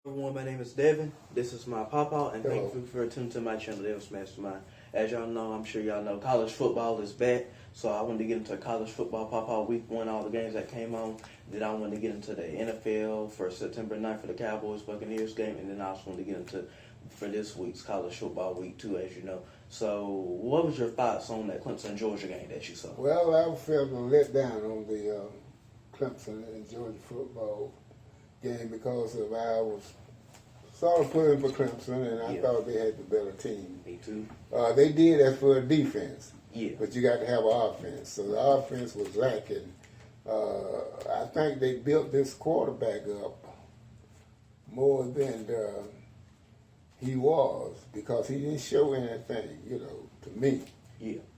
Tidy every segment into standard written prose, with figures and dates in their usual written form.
Everyone, my name is Devin. This is my papa, and Hello. thank you for tuning to my channel, Devin's Mastermind. As y'all know, I'm sure y'all know, college football is back. So I wanted to get into college football, papa, week one, all the games that came on. Then I wanted to get into the NFL for September 9th for the Cowboys-Buccaneers game, and then I also wanted to get into for this week's college football week two, as you know. So what was your thoughts on that Clemson-Georgia game that you saw? Well, I felt a let down on the Clemson and Georgia football game because of I was sort of pulling for Clemson, and I thought they had the better team. Me too. They did that for defense, But you got to have an offense. So the offense was lacking. I think they built this quarterback up more than he was because he didn't show anything, to me.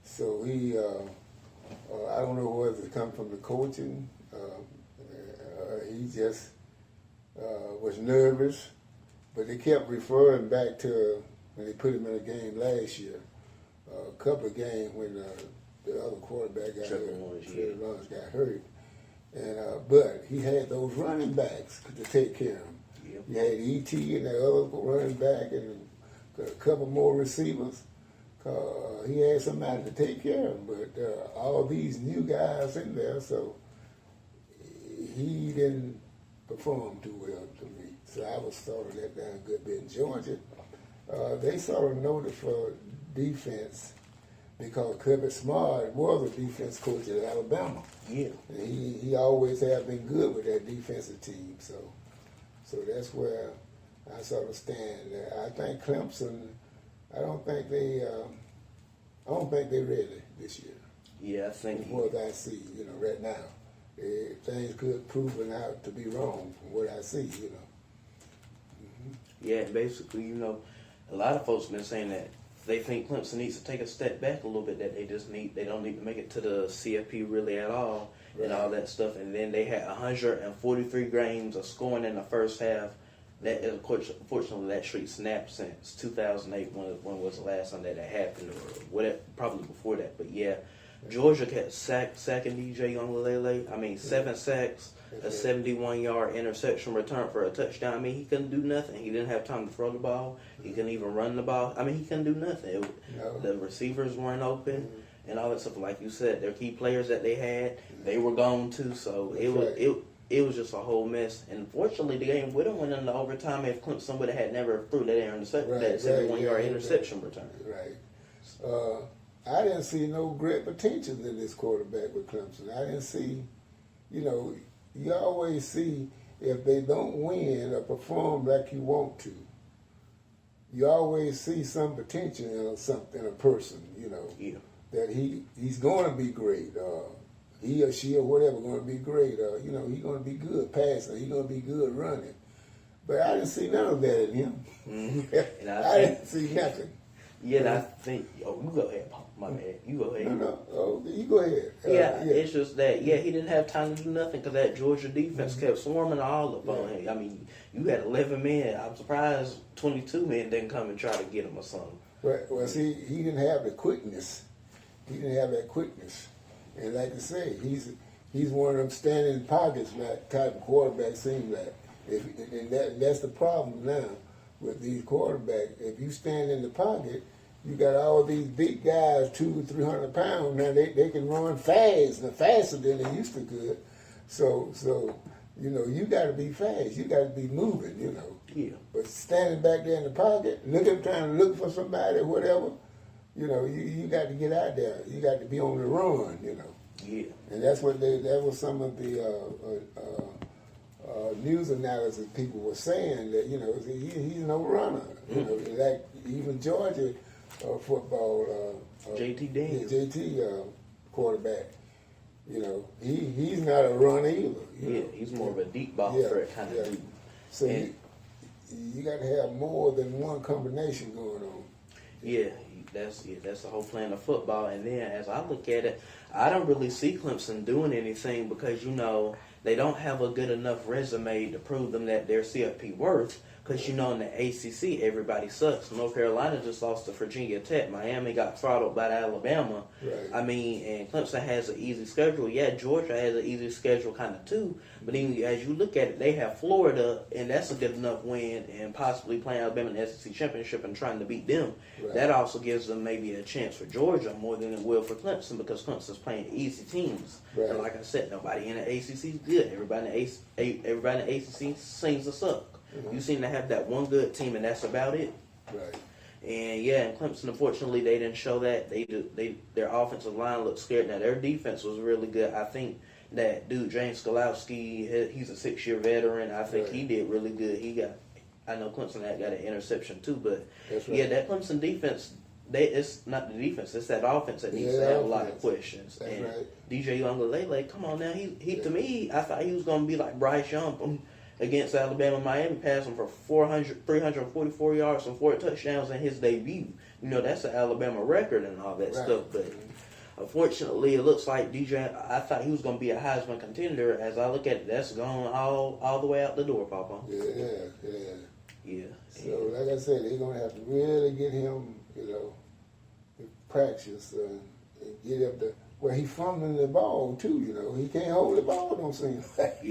So he, I don't know whether it come from the coaching. He just was nervous, but they kept referring back to when they put him in a game last year, a couple of games when the other quarterback got hurt, Lawrence got hurt, and but he had those running backs to take care of him. You had E.T. and the other running back and a couple more receivers. He had somebody to take care of him, but all these new guys in there, so he didn't perform too well to me. So I was sort of let down a good bit in Georgia. They sort of noted for defense because Kirby Smart was a defense coach at Alabama. And he always have been good with that defensive team. So that's where I sort of stand. I think Clemson. I don't think they're ready this year. I think from what I see, right now. Things could proven out to be wrong from what I see, Basically, a lot of folks been saying that they think Clemson needs to take a step back a little bit, that they don't need to make it to the CFP really at all, and all that stuff. And then they had 143 games of scoring in the first half. That is, unfortunately, that streak snapped since 2008 when was the last time that happened, or whatever, probably before that. But Georgia kept sacking DJ Younglalele. 7 sacks, a 71-yard interception return for a touchdown. He couldn't do nothing. He didn't have time to throw the ball. He couldn't even run the ball. He couldn't do nothing. The receivers weren't open and all that stuff. Like you said, their key players that they had, they were gone too. So it was just a whole mess. And unfortunately, the game would have went into overtime if Clemson would have never threw that 71-yard interception return. I didn't see no great potential in this quarterback with Clemson. I didn't see, you always see if they don't win or perform like you want to, you always see some potential in a person, that he's going to be great. He or she or whatever going to be great. He's going to be good passing. He's going to be good running. But I didn't see none of that in him. And I didn't see nothing. I think, you go ahead, Paul. My bad. You go ahead. No. You go ahead. It's just that, he didn't have time to do nothing because that Georgia defense kept swarming all up on him. You had 11 men. I'm surprised 22 men didn't come and try to get him or something. Well, see, he didn't have the quickness. He didn't have that quickness. And like I say, he's one of them standing in pockets type of quarterback, seems like. That's the problem now with these quarterbacks. If you stand in the pocket, you got all these big guys, 200-300 pounds. Now they can run fast, faster than they used to could. So you got to be fast. You got to be moving. But standing back there in the pocket, trying to look for somebody or whatever, you got to get out there. You got to be on the run. And that's what that was some of the news analysis people were saying, that he's no runner. Like even Georgia football JT Daniels, quarterback. He's not a runner either. He's more of a deep ball threat kind of dude. So you got to have more than one combination going on. That's the whole plan of football. And then as I look at it, I don't really see Clemson doing anything because they don't have a good enough resume to prove them that they're CFP worth. Because, you know, in the ACC, everybody sucks. North Carolina just lost to Virginia Tech. Miami got throttled by Alabama. Right. I mean, and Clemson has an easy schedule. Yeah, Georgia has an easy schedule kind of too. But then as you look at it, they have Florida, and that's a good enough win, and possibly playing Alabama in the SEC Championship and trying to beat them. Right. That also gives them maybe a chance for Georgia more than it will for Clemson, because Clemson's playing easy teams. Right. And like I said, nobody in the ACC is good. Everybody in the ACC seems to suck. Mm-hmm. You seem to have that one good team, and that's about it. Right. And yeah, and Clemson, unfortunately, they didn't show that. Their offensive line looked scared. Now their defense was really good. I think that dude James Skolowski, he's a 6-year veteran. I think he did really good. I know Clemson got an interception too, but That's right. yeah, that Clemson defense. It's not the defense; it's that offense that needs to have a lot of questions. That's and right. DJ Uiagalelei, come on now, he to me, I thought he was going to be like Bryce Young against Alabama. Miami passed him for 344 yards and 4 touchdowns in his debut. You know, that's an Alabama record and all that stuff. But unfortunately, it looks like DJ. I thought he was going to be a Heisman contender. As I look at it, that's gone all the way out the door, Papa. Yeah. So, like I said, they're going to have to really get him, practice and get up to where he's fumbling the ball, too, He can't hold the ball, don't seem like,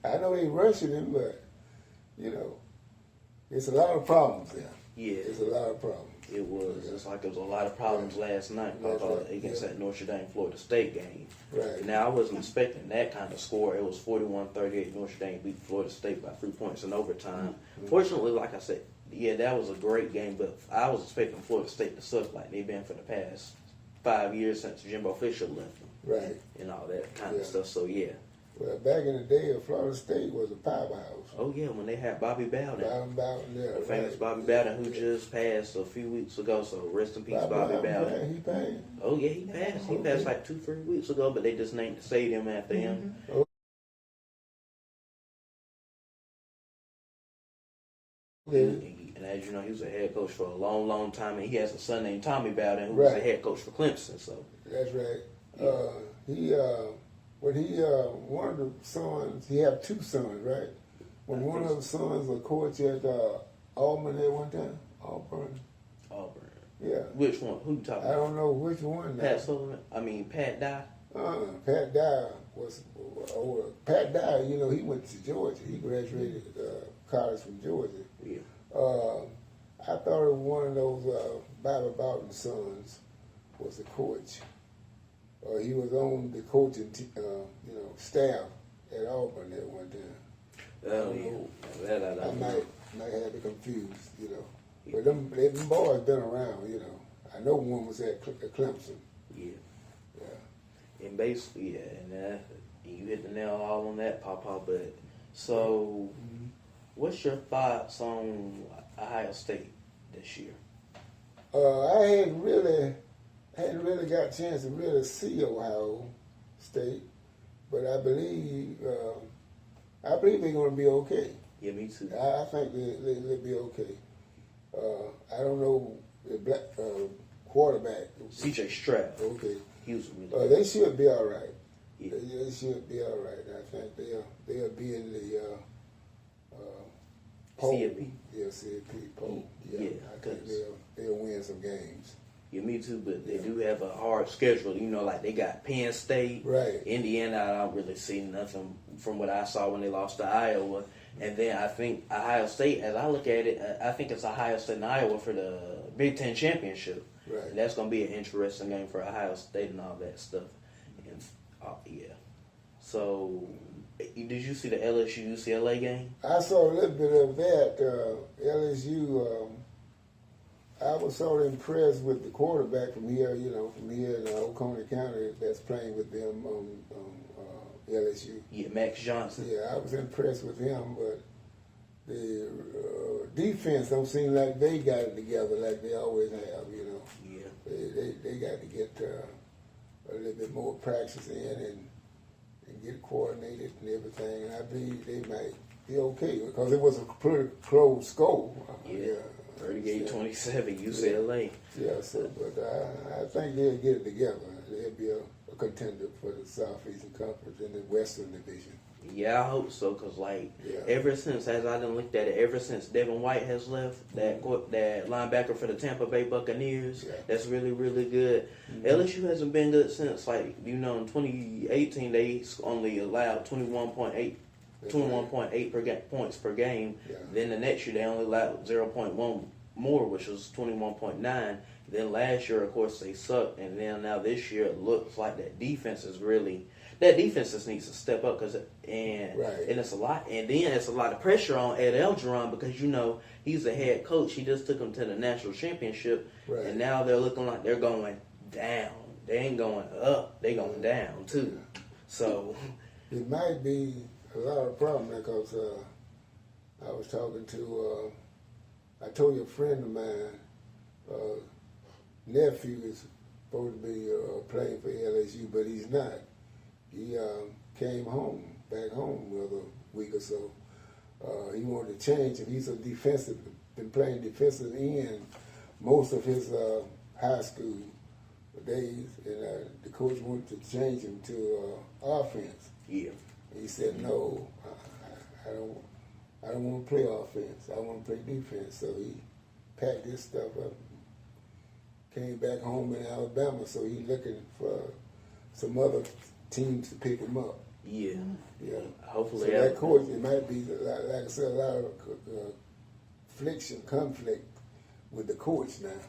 I know they rushing him, but, it's a lot of problems there. Yeah. It's a lot of problems. It was. It's like there was a lot of problems last night against that Notre Dame Florida State game. Right. Now, I wasn't expecting that kind of score. It was 41-38. Notre Dame beat Florida State by 3 points in overtime. Mm-hmm. Fortunately, like I said, yeah, that was a great game, but I was expecting Florida State to suck like they've been for the past 5 years since Jimbo Fisher left them. Right. And all that kind of stuff. So, yeah. Well, back in the day, Florida State was a powerhouse. Oh, yeah, when they had Bobby Bowden. Yeah, The famous Bobby Bowden, who just passed a few weeks ago. So rest in peace, Bobby Bowden. He passed. Oh yeah, he passed. He passed like 2-3 weeks ago, but they just named the stadium after him. And as you know, he was a head coach for a long, long time, and he has a son named Tommy Bowden, who was a head coach for Clemson. So that's right. One of the sons, he had 2 sons, right? When one of the sons was coach at Auburn at one time, Auburn. Yeah. Which one? Who you talking about? I don't know which one. Pat Sullivan. I mean Pat Dye. Pat Dye was Pat Dye. He went to Georgia. He graduated college from Georgia. Yeah. I thought it was one of those Bobby Bowden sons was the coach. He was on the coaching, staff at Auburn at one time. Oh yeah. That I don't know. Might have it confused, But them boys been around, I know one was at Clemson. Yeah. And basically, and you hit the nail all on that, Papa. But so, what's your thoughts on Ohio State this year? I hadn't really got a chance to really see Ohio State, but I believe they're going to be okay. Yeah, me too. I think they'll be okay. I don't know the black quarterback. C.J. Stroud. Okay. He was really They should be all right. Yeah. They should be all right. I think they'll be in the poll. CFP. Yeah, CFP poll. Yeah, I think they'll win some games. Yeah, me too, but they do have a hard schedule. Like they got Penn State, Right. Indiana. I don't really see nothing from what I saw when they lost to Iowa. And then I think Ohio State, as I look at it, I think it's Ohio State and Iowa for the Big Ten Championship. Right. And that's going to be an interesting game for Ohio State and all that stuff. And yeah. So, did you see the LSU UCLA game? I saw a little bit of that. LSU. I was sort of impressed with the quarterback from here, from here in Oconee County that's playing with them on LSU. Yeah, Max Johnson. Yeah, I was impressed with him, but the defense don't seem like they got it together like they always have, Yeah. They got to get a little bit more practice in and get coordinated and everything, and I believe they might be okay because it was a pretty close score. Yeah. 38-27 UCLA. Yeah, but I think they'll get it together. They'll be a contender for the Southeastern Conference in the Western Division. Yeah, I hope so. Cause like Yeah. ever since, as I done looked at it, ever since Devin White has left, that linebacker for the Tampa Bay Buccaneers, that's really really good. LSU hasn't been good since like in 2018 they only allowed 21.8 points per game. Yeah. Then the next year they only allowed 0.1 more, which was 21.9. Then last year, of course, they sucked, and then now this year it looks like that defense just needs to step up and it's a lot, and then it's a lot of pressure on Ed Elgeron because he's the head coach. He just took them to the national championship, and now they're looking like they're going down. They ain't going up; they going down too. So it might be a lot of problem because I was talking to. I told you a friend of mine. Nephew is supposed to be playing for LSU, but he's not. He came back home the other week or so. He wanted to change, and he's been playing defensive end most of his high school days, and the coach wanted to change him to offense. Yeah. He said, "No, I don't want to play offense. I want to play defense." So he packed his stuff up. Came back home in Alabama, so he's looking for some other teams to pick him up. Yeah. Hopefully. So that coach, it might be, like I said, a lot of conflict with the coach now.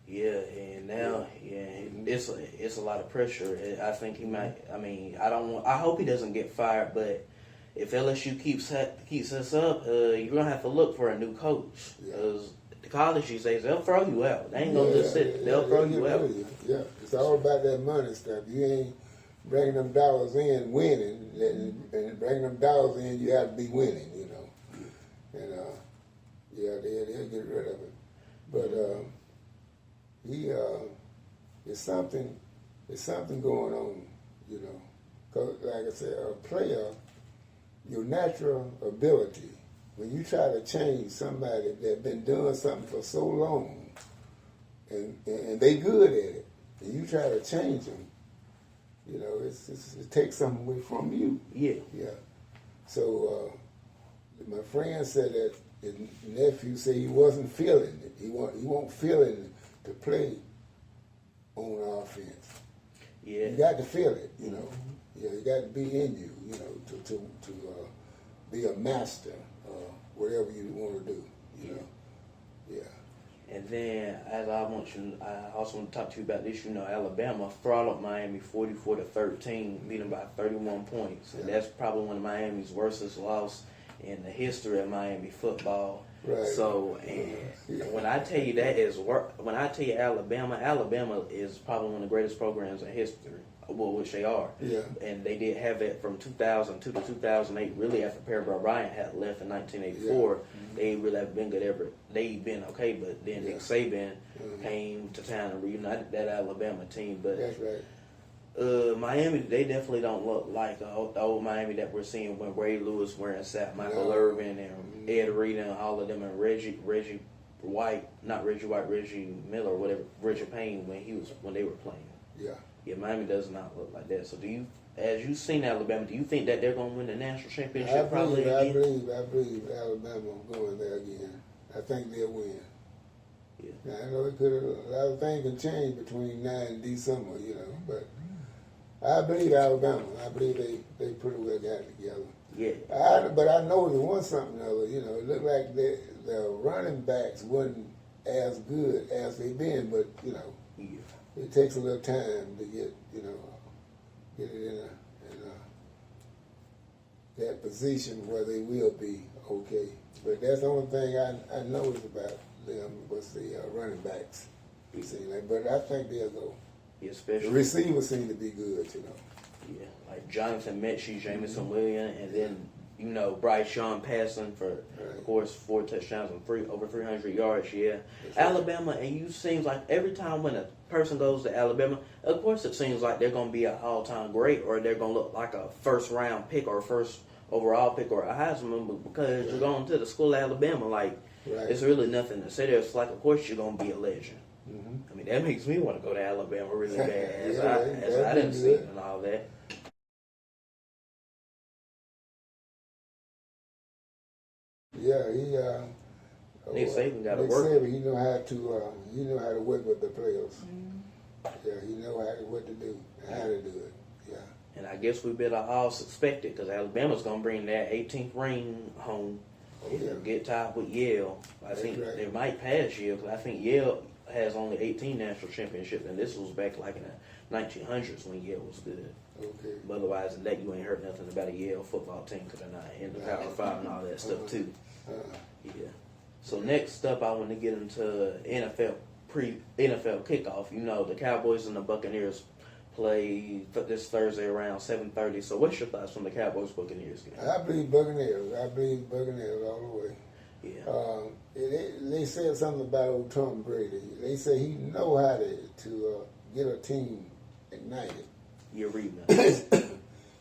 Yeah, and now, it's a lot of pressure. I think he might. I mean, I hope he doesn't get fired, but if LSU keeps us up, you're gonna have to look for a new coach because the college these days they'll throw you out. They ain't gonna just sit. They'll throw you out. Yeah, it's all about that money stuff. You ain't bringing them dollars in winning, and bringing them dollars in, you have to be winning. And they'll get rid of it. But it's something going on. Because like I said, a player, your natural ability. When you try to change somebody that's been doing something for so long, and they good at it, and you try to change them, it takes something away from you. Yeah. So my friend said that his nephew said he wasn't feeling it. He won't feel it to play on offense. Yeah. You got to feel it. Yeah, it got to be in you. To be a master. Whatever you want to do, Yeah. And then, as I also want to talk to you about this. Alabama throttled Miami 44-13, beat them by 31 points, and that's probably one of Miami's worstest losses in the history of Miami football. Right. So, when I tell you when I tell you Alabama is probably one of the greatest programs in history. Well, which they are. Yeah. And they did have it from 2002 to 2008, really after Perry Bryant had left in 1984. They really have been good ever. They've been okay, but then Nick Saban came to town and reunited that Alabama team. But that's right. Miami, they definitely don't look like the old Miami that we're seeing when Ray Lewis wearing Sat, Michael Irvin, and Ed Reed and all of them, and Reggie White, not Reggie White, Reggie Miller, or whatever, Reggie Payne when they were playing. Yeah. Yeah, Miami does not look like that. So as you've seen Alabama, do you think that they're going to win the national championship I probably again? I believe Alabama going there again. I think they'll win. Yeah. Now, I know a lot of things can change between now and December, but I believe Alabama. I believe they pretty well got it together. Yeah. But I know there was something other. It looked like the running backs wasn't as good as they've been, but it takes a little time to get it in that position where they will be okay. But that's the only thing I know is about them was the running backs. But I think they'll go. Yeah, especially the receivers seem to be good, Yeah, like Jonathan Mechie, Jamison Williams, and then Bryce Young passing for, of course, 4 touchdowns and over 300 yards. Yeah, That's Alabama, and you seems like every time when a person goes to Alabama, of course it seems like they're going to be an all-time great, or they're going to look like a first-round pick or a first overall pick or a Heisman, because you're going to the school of Alabama. Like, it's really nothing to say there. It's like, of course you're going to be a legend. I mean, that makes me want to go to Alabama really bad, as I didn't see it and all that. Yeah, Nick Saban got to Nick work. Saban, he know how to work with the players. Yeah, he know what to do, how to do it. Yeah. And I guess we better all suspect it because Alabama's gonna bring that 18th ring home. Oh, yeah. Get tied with Yale. I think right. they might pass Yale because I think Yale has only 18 national championships, and this was back like in the 1900s when Yale was good. Okay. But otherwise than that, you ain't heard nothing about a Yale football team because they're not in the Power 5 and all that stuff too. Yeah. So next up, I want to get into NFL kickoff. You know, the Cowboys and the Buccaneers play this Thursday around 7:30. So what's your thoughts on the Cowboys Buccaneers game? I believe Buccaneers. I believe Buccaneers all the way. Yeah. They said something about old Tom Brady. They say he know how to get a team ignited. You're reading that.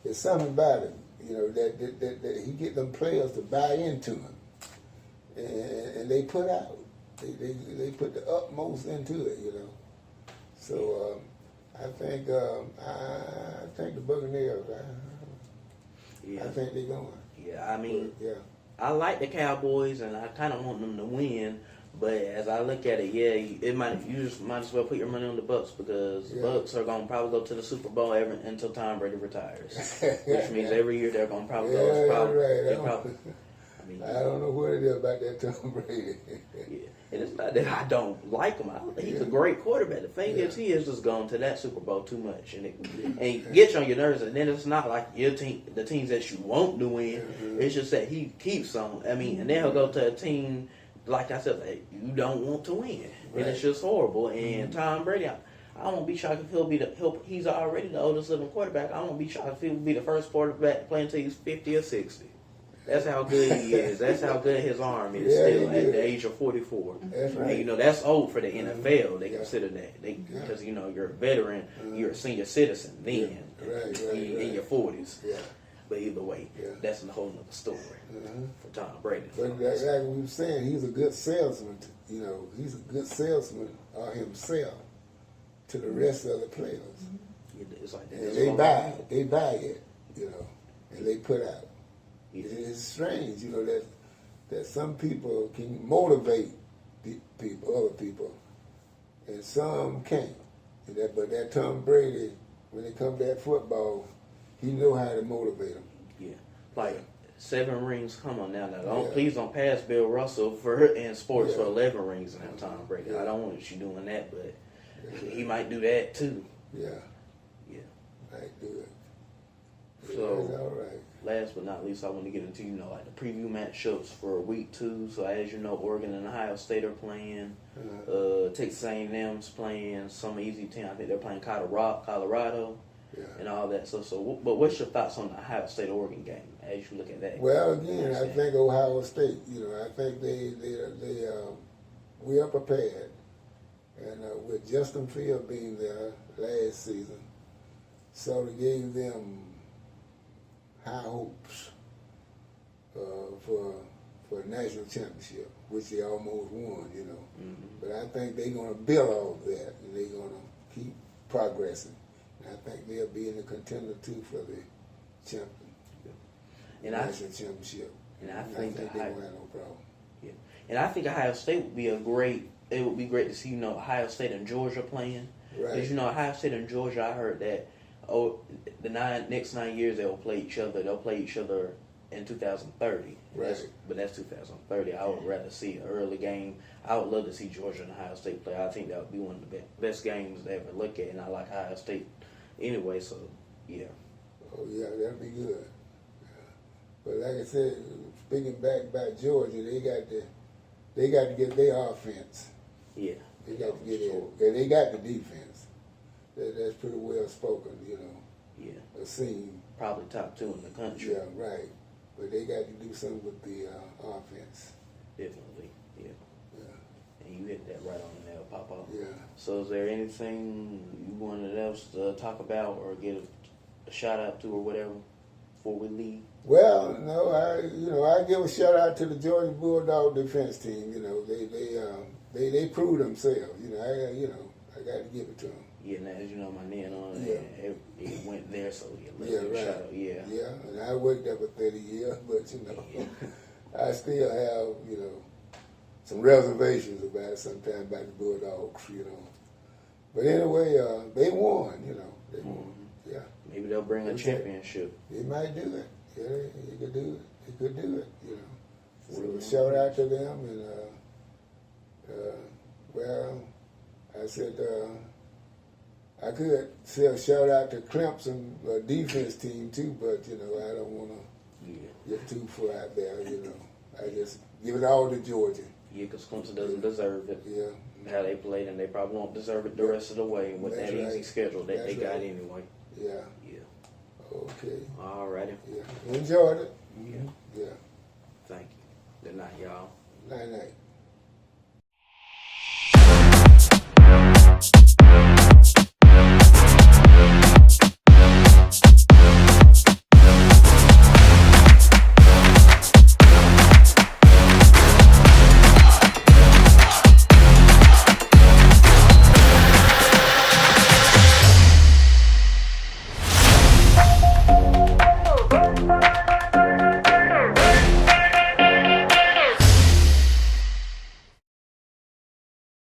There's something about him, you know, that he get them players to buy into him, and they put out. They put the utmost into it, you know. So I think the Buccaneers. I think they're going. Yeah, I mean, yeah. I like the Cowboys, and I kind of want them to win. But as I look at it, yeah, you just might as well put your money on the Bucs because the Bucs are going to probably go to the Super Bowl until Tom Brady retires, which means every year they're going to probably go. Right. I mean, I don't know what it is about that Tom Brady. Yeah, and it's not that I don't like him. He's a great quarterback. The thing is, he has just gone to that Super Bowl too much, and it gets on your nerves. And then it's not like your team, the teams that you want to win. It's just that he keeps on. I mean, and then he'll go to a team like I said, that you don't want to win, and it's just horrible. And Tom Brady, I won't be shocked if he's already the oldest living quarterback. I won't be shocked if he'll be the first quarterback playing until he's 50 or 60. That's how good he is. That's how good his arm is still at the age of 44. That's right. And, you know, that's old for the NFL. They consider that. Because, you know, you're a veteran, you're a senior citizen then, in your 40s. Yeah. But either way, that's a whole other story for Tom Brady. But like we were saying, he's a good salesman. You know, he's a good salesman himself to the rest of the players. It's like and they buy it, you know, and they put out. It's strange, you know, that some people can motivate other people, and some can't. But that Tom Brady, when it comes to that football, he know how to motivate them. Yeah, like 7 rings. Come on now. Please don't pass Bill Russell in sports for 11 rings now, Tom Brady. I don't want you doing that, but he might do that too. Yeah. Might do it. So, that's all right. Last but not least, I want to get into, like the preview matchups for week 2. So as you know, Oregon and Ohio State are playing. Texas A&M's playing some easy team. I think they're playing Colorado. And all that. So, but what's your thoughts on the Ohio State-Oregon game as you look at that? Well, again, I think Ohio State. You know, I think we are prepared, and with Justin Field being there last season, sort of gave them high hopes for a national championship, which they almost won. You know, but I think they're going to build all of that, and they're going to keep progressing. I think they'll be in the contender too for the national championship. And I think they won't have no problem. Yeah, and I think Ohio State would be It would be great to see, you know, Ohio State and Georgia playing. Because, you know, Ohio State and Georgia, I heard that the next 9 years they will play each other. They'll play each other in 2030. But that's 2030. I would rather see an early game. I would love to see Georgia and Ohio State play. I think that would be one of the best games to ever look at, and I like Ohio State anyway, so yeah. Oh yeah, that'd be good. But like I said, speaking back about Georgia, they got to get their offense. Yeah. They got to get it. And they got the defense. That's pretty well spoken, you know. Yeah. A scene. Probably top 2 in the country. Yeah, right. But they got to do something with the offense. Definitely, yeah. And you hit that right on the nail, Papa. Yeah. So is there anything you wanted else to talk about or get a shout out to or whatever before we leave? Well, no, I give a shout out to the Georgia Bulldog defense team. You know, they proved themselves. You know, I got to give it to them. Yeah, and as you know, my nan on it went there, so let's give a shout out. Yeah. Yeah, and I worked there for 30 years, but you know, I still have, some reservations about it sometimes about the Bulldogs, But anyway, they won, They won. Mm-hmm. Yeah. Maybe they'll bring a championship. They might do it. Yeah, they could do it. They could do it, So Really shout out to them, and well, I said I could say a shout out to Clemson defense team too, but I don't want to get too far out there. I just give it all to Georgia. Yeah, because Clemson doesn't deserve it. Yeah. How they played, and they probably won't deserve it the rest of the way with That's that easy right. schedule that they That's got right. anyway. Yeah. Yeah. Okay. Alrighty. Yeah. Enjoyed it. Yeah. Yeah. Thank you. Good night, y'all. Night night.